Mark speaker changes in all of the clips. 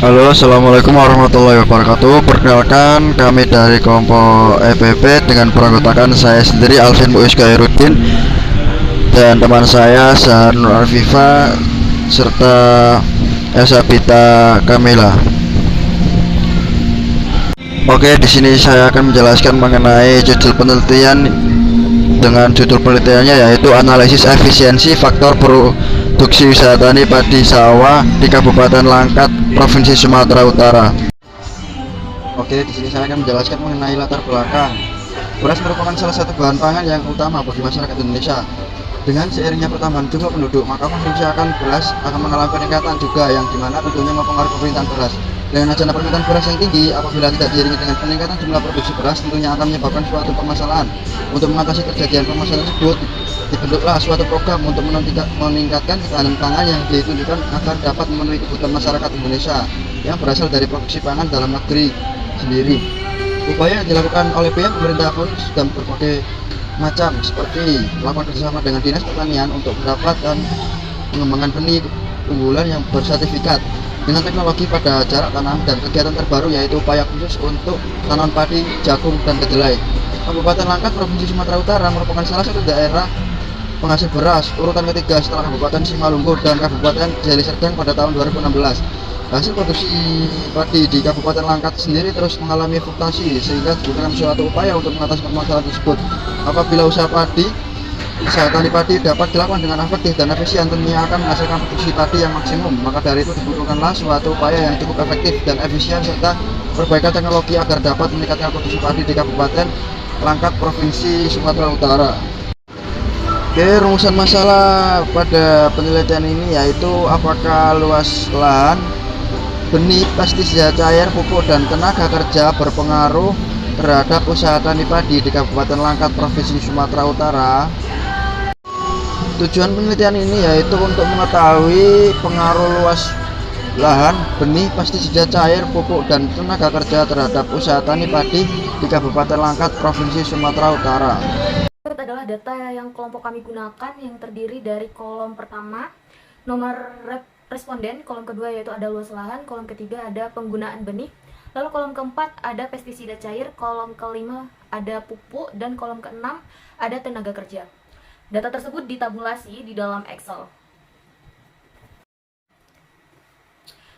Speaker 1: Halo, assalamualaikum warahmatullahi wabarakatuh. Perkenalkan, kami dari kelompok EPP dengan beranggotakan saya sendiri Alvin Muiz Khairuddin dan teman saya Sahar Nur Arfifa serta Esabita Kamila. Oke, di sini saya akan menjelaskan mengenai judul penelitian dengan judul penelitiannya yaitu analisis efisiensi faktor produksi usaha tani padi sawah di Kabupaten Langkat, Provinsi Sumatera Utara. Oke, di sini saya akan menjelaskan mengenai latar belakang. Beras merupakan salah satu bahan pangan yang utama bagi masyarakat Indonesia. Dengan seiringnya pertambahan jumlah penduduk, maka konsumsi akan beras akan mengalami peningkatan juga, yang dimana tentunya mempengaruhi permintaan beras. Dengan adanya permintaan beras yang tinggi, apabila tidak diiringi dengan peningkatan jumlah produksi beras, tentunya akan menyebabkan suatu permasalahan. Untuk mengatasi terjadian permasalahan tersebut, dibentuklah suatu program untuk meningkatkan ketahanan pangan yang ditujukan agar dapat memenuhi kebutuhan masyarakat Indonesia yang berasal dari produksi pangan dalam negeri sendiri. Upaya yang dilakukan oleh pihak pemerintah pun sudah berbagai macam, seperti melakukan kerjasama dengan Dinas Pertanian untuk mendapatkan pengembangan benih unggulan yang bersertifikat dengan teknologi pada jarak tanam, dan kegiatan terbaru yaitu upaya khusus untuk tanaman padi, jagung, dan kedelai. Kabupaten Langkat, Provinsi Sumatera Utara merupakan salah satu daerah penghasil beras urutan ketiga setelah Kabupaten Simalungun dan Kabupaten Deli Serdang pada tahun 2016. Hasil produksi padi di Kabupaten Langkat sendiri terus mengalami fluktuasi, sehingga dibutuhkan suatu upaya untuk mengatasi permasalahan tersebut. Apabila usaha tani padi dapat dilakukan dengan efektif dan efisien, tentunya akan menghasilkan produksi padi yang maksimum. Maka dari itu dibutuhkanlah suatu upaya yang cukup efektif dan efisien serta perbaikan teknologi agar dapat meningkatkan produksi padi di Kabupaten Langkat, Provinsi Sumatera Utara. Oke, rumusan masalah pada penelitian ini yaitu apakah luas lahan, benih, pestisida cair, pupuk, dan tenaga kerja berpengaruh terhadap usaha tani padi di Kabupaten Langkat, Provinsi Sumatera Utara. Tujuan penelitian ini yaitu untuk mengetahui pengaruh luas lahan, benih, pestisida cair, pupuk, dan tenaga kerja terhadap usaha tani padi di Kabupaten Langkat, Provinsi Sumatera Utara.
Speaker 2: Berikut adalah data yang kelompok kami gunakan, yang terdiri dari kolom pertama nomor responden, kolom kedua yaitu ada luas lahan, kolom ketiga ada penggunaan benih, lalu kolom keempat ada pestisida cair, kolom kelima ada pupuk, dan kolom keenam ada tenaga kerja. Data tersebut ditabulasi di dalam Excel.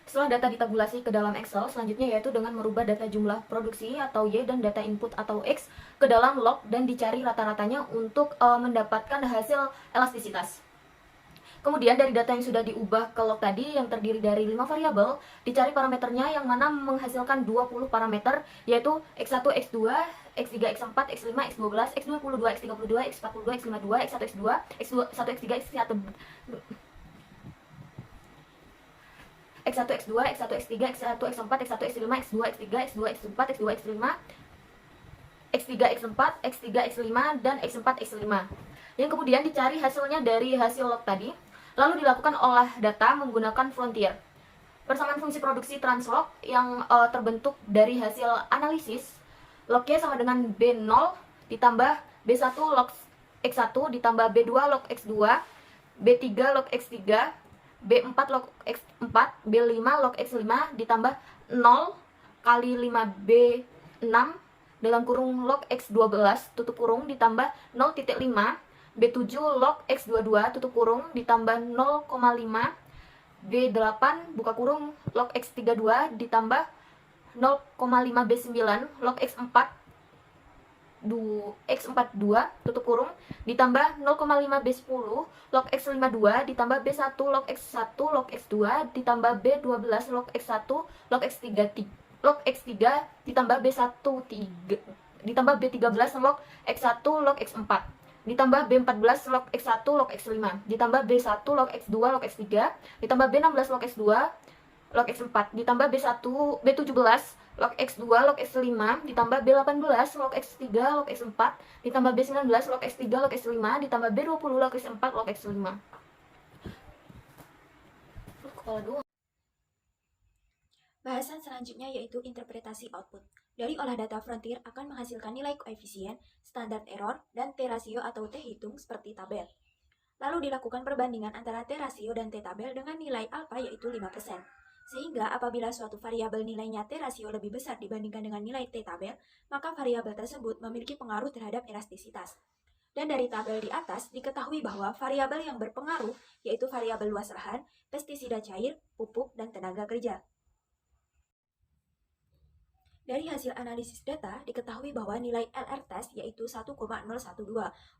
Speaker 2: Setelah data ditabulasi ke dalam Excel, selanjutnya yaitu dengan merubah data jumlah produksi atau Y dan data input atau X ke dalam log dan dicari rata-ratanya untuk mendapatkan hasil elastisitas. Kemudian dari data yang sudah diubah ke log tadi yang terdiri dari 5 variabel, dicari parameternya yang mana menghasilkan 20 parameter, yaitu X1, X2, X3, X4, X5, X12, X22, X32, X42, X52, X1, X2, X1, X3, X1, X1, X2, X1, X3, X1, X4, X1, X5, X2, X3, X2, X4, X2, X5, X3, X4, X3, X5, dan X4, X5. Yang kemudian dicari hasilnya dari hasil log tadi, lalu dilakukan olah data menggunakan Frontier. Persamaan fungsi produksi translog yang terbentuk dari hasil analisis, lognya sama dengan B0 ditambah B1 log X1 ditambah B2 log X2, B3 log X3, B4 log X4, B5 log X5 ditambah 0 kali 5B6 dalam kurung log X12 tutup kurung ditambah 0,5 B7 log X22 tutup kurung ditambah 0,5 B8 buka kurung log X32 ditambah 0,5 B9 log X4 X42 tutup kurung ditambah 0,5 B10 log X52 ditambah B1 log X1 log X2 ditambah B12 log X1 log X3 ditambah B1 ditambah B13 log X1 log X4 ditambah B14 log X1 log X5 ditambah B1 log X2 log X3 ditambah B16 log X2 log X4 ditambah B17 log X2 log X5 ditambah B18 log X3 log X4 ditambah B19 log X3 log X5 ditambah B20 log X4 log X5.
Speaker 3: Bahasan selanjutnya yaitu interpretasi output. Dari olah data Frontier akan menghasilkan nilai koefisien, standar error, dan T-rasio atau T-hitung seperti tabel. Lalu dilakukan perbandingan antara T-rasio dan T-tabel dengan nilai alfa yaitu 5%. Sehingga apabila suatu variabel nilainya T rasio lebih besar dibandingkan dengan nilai T tabel, maka variabel tersebut memiliki pengaruh terhadap elastisitas. Dan dari tabel di atas diketahui bahwa variabel yang berpengaruh yaitu variabel luas lahan, pestisida cair, pupuk, dan tenaga kerja. Dari hasil analisis data, diketahui bahwa nilai LR test yaitu 1,012,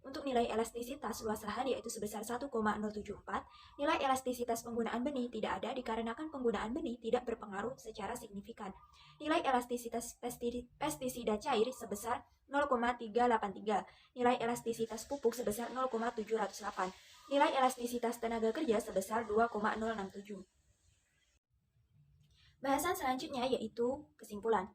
Speaker 3: untuk nilai elastisitas luas lahan yaitu sebesar 1,074, nilai elastisitas penggunaan benih tidak ada dikarenakan penggunaan benih tidak berpengaruh secara signifikan. Nilai elastisitas pestisida cair sebesar 0,383, nilai elastisitas pupuk sebesar 0,708, nilai elastisitas tenaga kerja sebesar 2,067. Bahasan selanjutnya yaitu kesimpulan.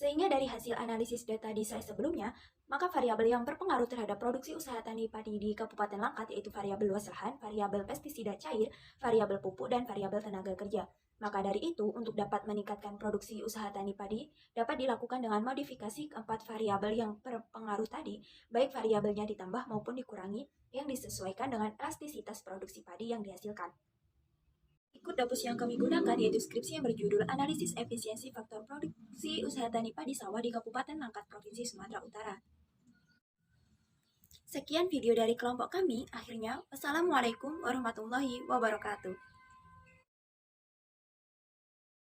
Speaker 3: Sehingga dari hasil analisis data di slide sebelumnya, maka variabel yang berpengaruh terhadap produksi usaha tani padi di Kabupaten Langkat yaitu variabel luas lahan, variabel pestisida cair, variabel pupuk, dan variabel tenaga kerja. Maka dari itu, untuk dapat meningkatkan produksi usaha tani padi, dapat dilakukan dengan modifikasi keempat variabel yang berpengaruh tadi, baik variabelnya ditambah maupun dikurangi, yang disesuaikan dengan elastisitas produksi padi yang dihasilkan. Ikut dapus yang kami gunakan yaitu skripsi yang berjudul Analisis Efisiensi Faktor Produksi Usaha Tani Padi Sawah di Kabupaten Langkat, Provinsi Sumatera Utara. Sekian video dari kelompok kami. Akhirnya, wassalamualaikum warahmatullahi wabarakatuh.